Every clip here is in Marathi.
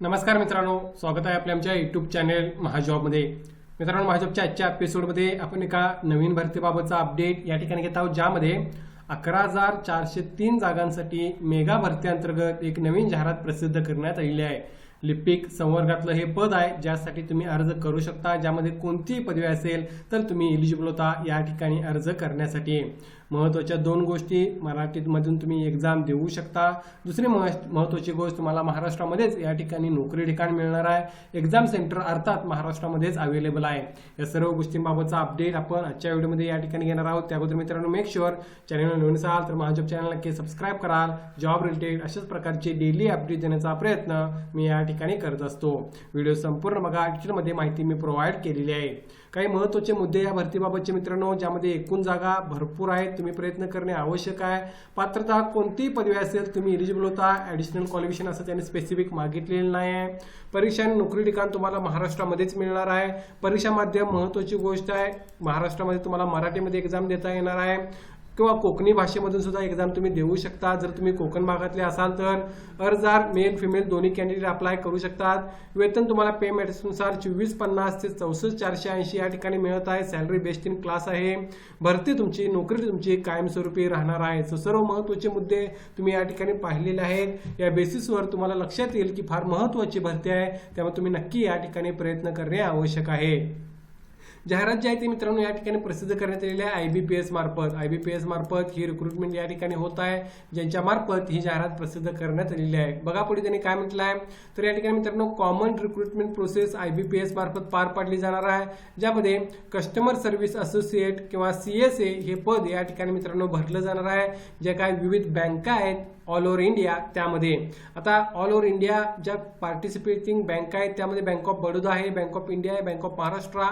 नमस्कार मित्रांनो, स्वागत आहे आपल्या आमच्या यूट्यूब चॅनेल महाजॉबमध्ये। मित्रांनो, महाजॉबच्या आजच्या एपिसोडमध्ये आपण एका नवीन भरतीबाबतचा अपडेट या ठिकाणी घेत आहोत, ज्यामध्ये 11,403 जागांसाठी मेगा भरती अंतर्गत एक नवीन जाहिरात प्रसिद्ध करण्यात आलेली आहे। लिपिक संवर्गातलं हे पद आहे, ज्यासाठी तुम्ही अर्ज करू शकता। ज्यामध्ये कोणतीही पदवी असेल तर तुम्ही एलिजिबल होता या ठिकाणी अर्ज करण्यासाठी। महत्त्वाच्या दोन गोष्टी, मराठीमधून तुम्ही एक्झाम देऊ शकता। दुसरी महत्त्वाची गोष्ट, तुम्हाला महाराष्ट्रामध्येच या ठिकाणी नोकरी ठिकाण मिळणार आहे। एक्झाम सेंटर अर्थात महाराष्ट्रामध्येच अवेलेबल आहे। या सर्व गोष्टींबाबतचा अपडेट आपण आजच्या व्हिडिओमध्ये या ठिकाणी घेणार आहोत। त्याबद्दल मित्रांनो, मेक शुअर चॅनलला नवीन असाल तर महाजॉब चॅनल नक्की सबस्क्राईब कराल। जॉब रिलेटेड अशाच प्रकारचे डेली अपडेट देण्याचा प्रयत्न मी या ठिकाणी करत असतो। व्हिडिओ संपूर्ण बघा, डिटेलमध्ये माहिती मी प्रोव्हाइड केलेली आहे। काही महत्त्वाचे मुद्दे या भरतीबाबतचे मित्रांनो, ज्यामध्ये एकूण जागा भरपूर आहेत, तुम्ही प्रयत्न करणे आवश्यक आहे। पात्रता कोणतीही पदवी असेल तुम्ही एलिजिबल होता। ॲडिशनल क्वालिफिकेशन असं त्यांनी स्पेसिफिक मागितलेलं नाही आहे। परीक्षा आणि नोकरी ठिकाण तुम्हाला महाराष्ट्रामध्येच मिळणार आहे। परीक्षा माध्यम महत्त्वाची गोष्ट आहे, महाराष्ट्रामध्ये तुम्हाला मराठीमध्ये एक्झाम देता येणार आहे किंवा कोकणी भाषेमधून सुद्धा एक्झाम तुम्ही देऊ शकता। जर तुम्ही कोकण भागातले असाल तर अर्जदार मेल फिमेल दोन्ही कॅन्डिडेट अप्लाय करू शकतात। वेतन तुम्हाला पे मॅट्रिक्सनुसार 2450 ते 64,480 या ठिकाणी मिळत आहे। सॅलरी बेस्ड इन क्लास आहे। भरती तुमची, नोकरी तुमची कायमस्वरूपी राहणार आहे। सर्व महत्त्वाचे मुद्दे तुम्ही या ठिकाणी पाहिलेले आहेत। या बेसिसवर तुम्हाला लक्षात येईल की फार महत्त्वाची भरती आहे, त्यामुळे तुम्ही नक्की या ठिकाणी प्रयत्न करणे आवश्यक आहे। जाहिरात जी आहे ती मित्रांनो या ठिकाणी प्रसिद्ध करण्यात आलेली आहे IBPS मार्फत। IBPS मार्फत ही रिक्रुटमेंट या ठिकाणी होत आहे, ज्यांच्या मार्फत ही जाहिरात प्रसिद्ध करण्यात आलेली आहे। बघा पुढे त्यांनी काय म्हटलं आहे, तर या ठिकाणी मित्रांनो कॉमन रिक्रुटमेंट प्रोसेस IBPS मार्फत पार पाडली जाणार आहे, ज्यामध्ये कस्टमर सर्व्हिस असोसिएट किंवा CSA हे पद या ठिकाणी मित्रांनो भरलं जाणार आहे। जे काय विविध बँका आहेत ऑल ओव्हर इंडिया, त्यामध्ये आता ऑल ओव्हर इंडिया ज्या पार्टिसिपेटिंग बँका आहेत त्यामध्ये बँक ऑफ बडोदा आहे, बँक ऑफ इंडिया आहे, bank of Maharashtra,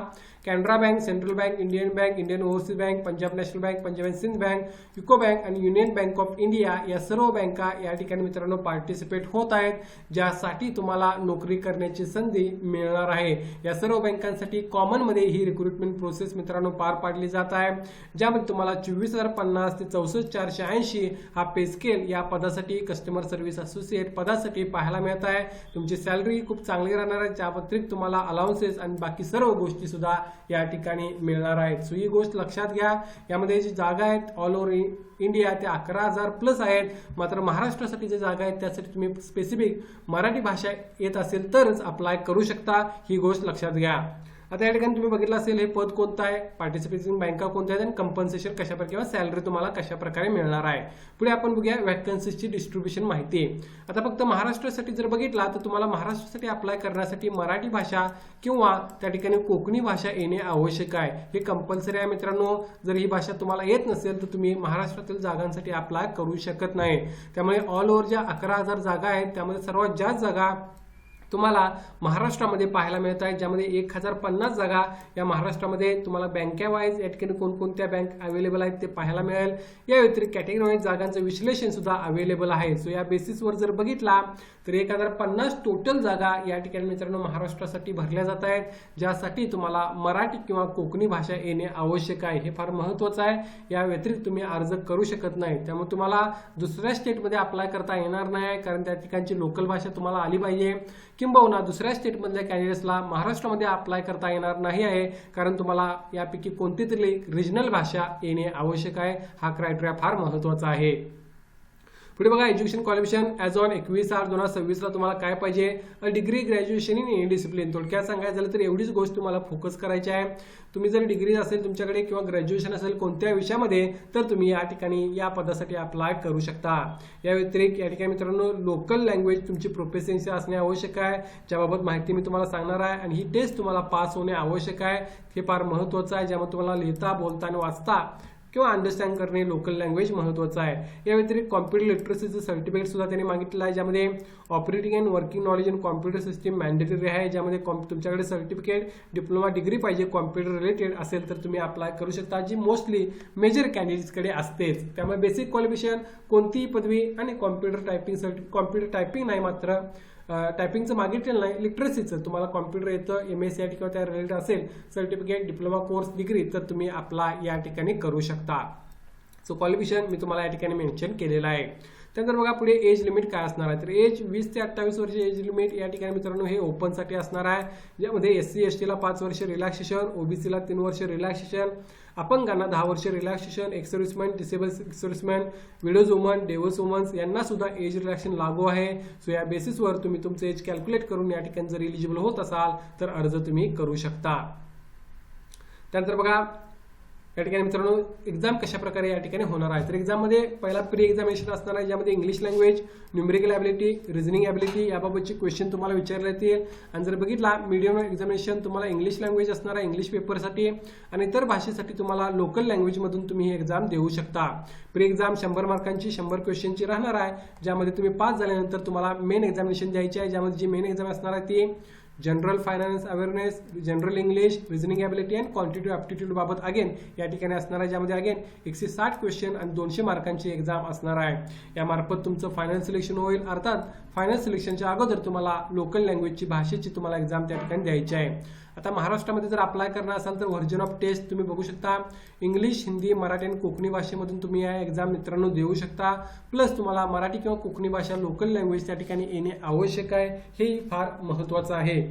Canara bank, central bank, Indian overseas bank, Punjab national bank, Punjab and Sindh bank, UCO bank आणि युनियन बँक ऑफ इंडिया या सर्व बँका या ठिकाणी मित्रांनो पार्टिसिपेट होत आहेत, ज्यासाठी तुम्हाला नोकरी करण्याची संधी मिळणार आहे। या सर्व बँकांसाठी कॉमन मध्ये ही रिक्रुटमेंट प्रोसेस मित्रांनो पार पाडली जात आहे, ज्यामध्ये तुम्हाला 24,050 ते 64,480 हा पे स्केल या पदासाठी कस्टमर सर्व्हिस असोसिएट पदासाठी पाहायला मिळत आहे। तुमची सॅलरी खूप चांगली राहणार आहे, त्या व्यतिरिक्त तुम्हाला अलाउन्सेस आणि बाकी सर्व गोष्टी सुद्धा या ठिकाणी मिळणार आहेत। सो ही गोष्ट लक्षात घ्या। यामध्ये जी जागा आहेत ऑल ओव्हर इंडिया त्या 11,000 प्लस आहेत, मात्र महाराष्ट्रासाठी जे जागा आहेत त्यासाठी तुम्ही स्पेसिफिक मराठी भाषा येत असेल तरच अप्लाय करू शकता, ही गोष्ट लक्षात घ्या। आता या ठिकाणी तुम्ही बघितलं असेल हे पद कोणतं आहे, पार्टिसिपेटिंग बँका कोणत्या आहेत आणि कंपन्सेशन कशा प्रकारे किंवा सॅलरी तुम्हाला कशा प्रकारे मिळणार आहे। पुढे आपण बघूया वॅकन्सीची डिस्ट्रीब्युशन माहिती। आता फक्त महाराष्ट्रासाठी जर बघितला तर तुम्हाला महाराष्ट्रासाठी अप्लाय करण्यासाठी मराठी भाषा किंवा त्या ठिकाणी कोकणी भाषा येणे आवश्यक आहे, हे कंपल्सरी आहे मित्रांनो। जर ही भाषा तुम्हाला येत नसेल तर तुम्ही महाराष्ट्रातील जागांसाठी अप्लाय करू शकत नाही। त्यामुळे ऑल ओव्हर ज्या 11,000 जागा आहेत त्यामध्ये सर्वात जास्त जागा तुम्हाला महाराष्ट्रामध्ये पाहायला मिळत आहे, ज्यामध्ये 1,050 जागा या महाराष्ट्रामध्ये तुम्हाला बँका वाईज या ठिकाणी कोणकोणत्या बँक अवेलेबल आहेत ते पाहायला मिळेल। या व्यतिरिक्त कॅटेगरी वाईज जागांचं विश्लेषण सुद्धा अवेलेबल आहे। सो या बेसिसवर जर बघितला तर 1,050 टोटल जागा या ठिकाणी मित्रांनो महाराष्ट्रासाठी भरल्या जात आहेत, ज्यासाठी तुम्हाला मराठी किंवा कोकणी भाषा येणे आवश्यक आहे, हे फार महत्त्वाचं आहे। या व्यतिरिक्त तुम्ही अर्ज करू शकत नाही, त्यामुळे तुम्हाला दुसऱ्या स्टेटमध्ये अप्लाय करता येणार नाही, कारण त्या ठिकाणची लोकल भाषा तुम्हाला आली पाहिजे। किंबहुना दुसऱ्या स्टेटमधल्या कॅन्डिडेट्सला महाराष्ट्रामध्ये अप्लाय करता येणार नाही आहे, कारण तुम्हाला यापैकी कोणती तरी रिजनल भाषा येणे आवश्यक आहे। हा क्रायटेरिया फार महत्त्वाचा आहे। पुढे बघा एज्युकेशन क्वालिफिकेशन ॲज ऑन 21/8/2026 ला तुम्हाला काय पाहिजे, degree graduation in any discipline. थोडक्यात सांगायचं झालं तर एवढीच गोष्ट तुम्हाला फोकस करायची आहे। तुम्ही जर डिग्री असेल तुमच्याकडे किंवा ग्रॅज्युएशन असेल कोणत्या विषयामध्ये, तर तुम्ही या ठिकाणी या पदासाठी अप्लाय करू शकता। या व्यतिरिक्त या ठिकाणी मित्रांनो लोकल लँग्वेज तुमची प्रोफिशियन्सी असणे आवश्यक आहे, ज्याबाबत माहिती मी तुम्हाला सांगणार आहे। आणि ही टेस्ट तुम्हाला पास होणे आवश्यक आहे, हे फार महत्त्वाचं आहे, ज्यामध्ये तुम्हाला लिहिता बोलता आणि वाचता किंवा अंडरस्टँड करणे लोकल लँग्वेज महत्त्वाचं आहे। या व्यतिरिक्त कॉम्प्युटर लिटरसीचं सर्टिफिकेट सुद्धा त्यांनी मागितलं आहे, ज्यामध्ये operating and working knowledge in computer system mandatory आहे, ज्यामध्ये तुमच्याकडे सर्टिफिकेट डिप्लोमा डिग्री पाहिजे कॉम्प्युटर रिलेटेड असेल तर तुम्ही अप्लाय करू शकता, जी मोस्टली मेजर कॅन्डिडेट्सकडे असतेच। त्यामुळे बेसिक क्वालिफिकेशन कोणतीही पदवी आणि कॉम्प्युटर टायपिंग नाही, मात्र टायपिंगचं मागितलेलं नाही, लिटरसीचं तुम्हाला कॉम्प्युटर येतं, MSc किंवा त्या रिलेटेड असेल सर्टिफिकेट डिप्लोमा कोर्स डिग्री, तर तुम्ही अप्लाय या ठिकाणी करू शकता। सो क्वालिफिकेशन मी तुम्हाला या ठिकाणी मेन्शन केलेलं आहे। त्यानंतर बघा पुढे एज लिमिट काय असणार आहे, तर एज 20 ते 28 वर्ष एज लिमिट या ठिकाणी मित्रांनो हे ओपनसाठी असणार आहे, ज्यामध्ये SC ST ला 5 वर्ष रिलॅक्सेशन, OBC ला 3 वर्ष रिलॅक्सेशन, अपंगांना 10 वर्ष relaxation, ex serviceman, disable serviceman, widows women, divorce womens यांना सुद्धा एज रिलॅक्सेशन लागू आहे. सो या बेसिसवर तुम्ही तुमचं एज कॅल्क्युलेट करून या ठिकाणी जर एलिजिबल होत असाल तर अर्ज तुम्ही करू शकता. त्यानंतर बघा या ठिकाणी मित्रांनो एक्झाम कशा प्रकारे या ठिकाणी होणार आहे, तर एक्झाममध्ये पहिला प्री एक्झामिनेशन असणार आहे, ज्यामध्ये English language, numerical ability, reasoning ability याबाबतचे क्वेश्चन तुम्हाला विचारले येतील. आणि जर बघितला मीडियम एक्झामिनेशन तुम्हाला इंग्लिश लँग्वेज असणार आहे इंग्लिश पेपरसाठी, आणि इतर भाषेसाठी तुम्हाला लोकल लँग्वेजमधून तुम्ही ही एक्झाम देऊ शकता. प्री एक्झाम 100 मार्कांची 100 क्वेश्चनची राहणार आहे, ज्यामध्ये तुम्ही पास झाल्यानंतर तुम्हाला मेन एक्झामिनेशन द्यायची आहे, ज्यामध्ये जी मेन एक्झाम असणार आहे ती general finance awareness, general English, reasoning ability and क्वांटिटिव्ह aptitude बाबत अगेन या ठिकाणी असणार आहे, ज्यामध्ये अगेन 160 क्वेश्चन आणि 200 मार्कांची एक्झाम असणार आहे. यामार्फत तुमचं फायनल सिलेक्शन होईल. अर्थात फायनल सिलेक्शनच्या अगोदर तुम्हाला लोकल लँग्वेजची भाषेची तुम्हाला एक्झाम त्या ठिकाणी द्यायची आहे. आता महाराष्ट्रामध्ये जर अप्लाय करणार असाल तर व्हर्जन ऑफ टेस्ट तुम्ही बघू शकता, इंग्लिश, हिंदी, मराठी आणि कोकणी भाषेमधून तुम्ही या एक्झाम मित्रांनो देऊ शकता. प्लस तुम्हाला मराठी किंवा कोकणी भाषा लोकल लँग्वेज त्या ठिकाणी येणे आवश्यक आहे, हे फार महत्त्वाचं आहे.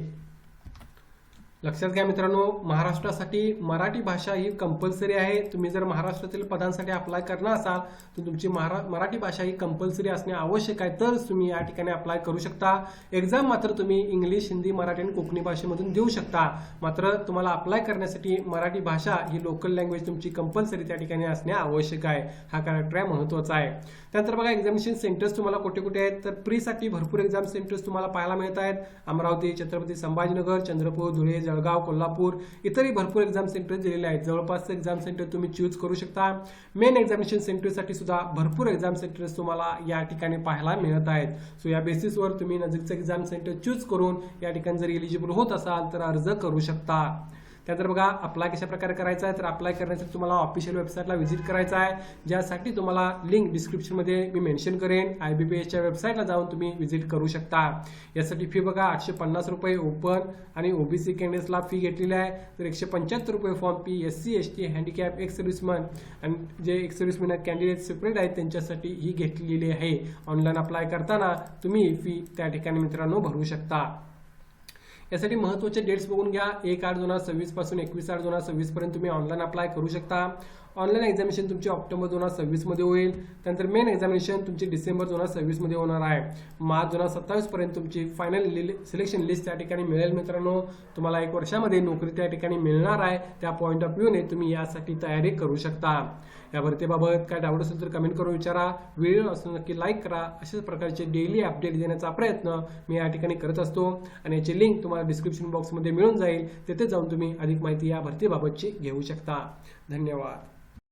लक्षात घ्या मित्रांनो, महाराष्ट्रासाठी मराठी भाषा ही कंपल्सरी आहे. तुम्ही जर महाराष्ट्रातील पदांसाठी अप्लाय करणार असाल तर तुमची मराठी भाषा ही कंपल्सरी असणे आवश्यक आहे, तरच तुम्ही या ठिकाणी अप्लाय करू शकता. एक्झाम मात्र तुम्ही इंग्लिश, हिंदी, मराठी आणि कोकणी भाषेमधून देऊ शकता. मात्र तुम्हाला अप्लाय करण्यासाठी मराठी भाषा ही लोकल लँग्वेज तुमची कंपल्सरी त्या ठिकाणी असणे आवश्यक आहे. हा कॅरेक्टर महत्त्वाचा आहे. त्यानंतर बघा एक्झामिनेशन सेंटर्स तुम्हाला कुठे कुठे आहेत, तर प्रीसाठी भरपूर एक्झाम सेंटर्स तुम्हाला पाहायला मिळत आहेत. अमरावती, छत्रपती संभाजीनगर, चंद्रपूर, धुळे, जळगाव, कोल्हापूर इतरही भरपूर एक्झाम सेंटर दिलेले आहेत. जवळपासचे एक्झाम सेंटर तुम्ही चूज करू शकता. मेन एक्झामिनेशन सेंटरसाठी सुद्धा भरपूर एक्झाम सेंटर्स तुम्हाला या ठिकाणी पाहायला मिळत आहेत. सो या बेसिसवर तुम्ही नजीकचं एक्झाम सेंटर चूज करून या ठिकाणी जर एलिजिबल होत असाल तर अर्ज करू शकता. त्यानंतर बघा अप्लाय कशा प्रकारे करायचा आहे, तर अप्लाय करण्यासाठी तुम्हाला ऑफिशियल वेबसाईटला व्हिजिट करायचं आहे, ज्यासाठी तुम्हाला लिंक डिस्क्रिप्शनमध्ये मी मेन्शन करेन. IBPSच्या वेबसाईटला जाऊन तुम्ही व्हिजिट करू शकता. यासाठी फी बघा 850 रुपये ओपन आणि OBC कॅन्डिडेट्सला फी घेतलेली आहे, तर 175 रुपये form fee SC ST handicap x serviceman आणि जे एक्स सर्व्हिसमन कॅन्डिडेट सेपरेट आहेत त्यांच्यासाठी ही घेतलेली आहे. ऑनलाईन अप्लाय करताना तुम्ही फी त्या ठिकाणी मित्रांनो भरू शकता. यासाठी महत्त्वाचे डेट्स बघून घ्या. 1/8/2026 पासून 21/8/2026 पर्यंत तुम्ही ऑनलाईन अप्लाय करू शकता. ऑनलाईन एक्झामिनेशन तुमची ऑक्टोबर 2026 मध्ये होईल. त्यानंतर मेन एक्झामिनेशन तुमची डिसेंबर 2026 मध्ये होणार आहे. मार्च 2027 पर्यंत तुमची फायनल सिलेक्शन लिस्ट त्या ठिकाणी मिळेल. मित्रांनो तुम्हाला 1 वर्षामध्ये नोकरी त्या ठिकाणी मिळणार आहे. त्या पॉईंट ऑफ व्ह्यूने तुम्ही यासाठी तयारी करू शकता. या भरतीबाबत काय डाऊट असेल तर कमेंट करून विचारा. व्हिडिओ असून नक्की लाईक करा. अशाच प्रकारचे डेली अपडेट देण्याचा प्रयत्न मी या ठिकाणी करत असतो आणि याची लिंक तुम्हाला डिस्क्रिप्शन बॉक्समध्ये मिळून जाईल. तिथे जाऊन तुम्ही अधिक माहिती या भरतीबाबतची घेऊ शकता. धन्यवाद.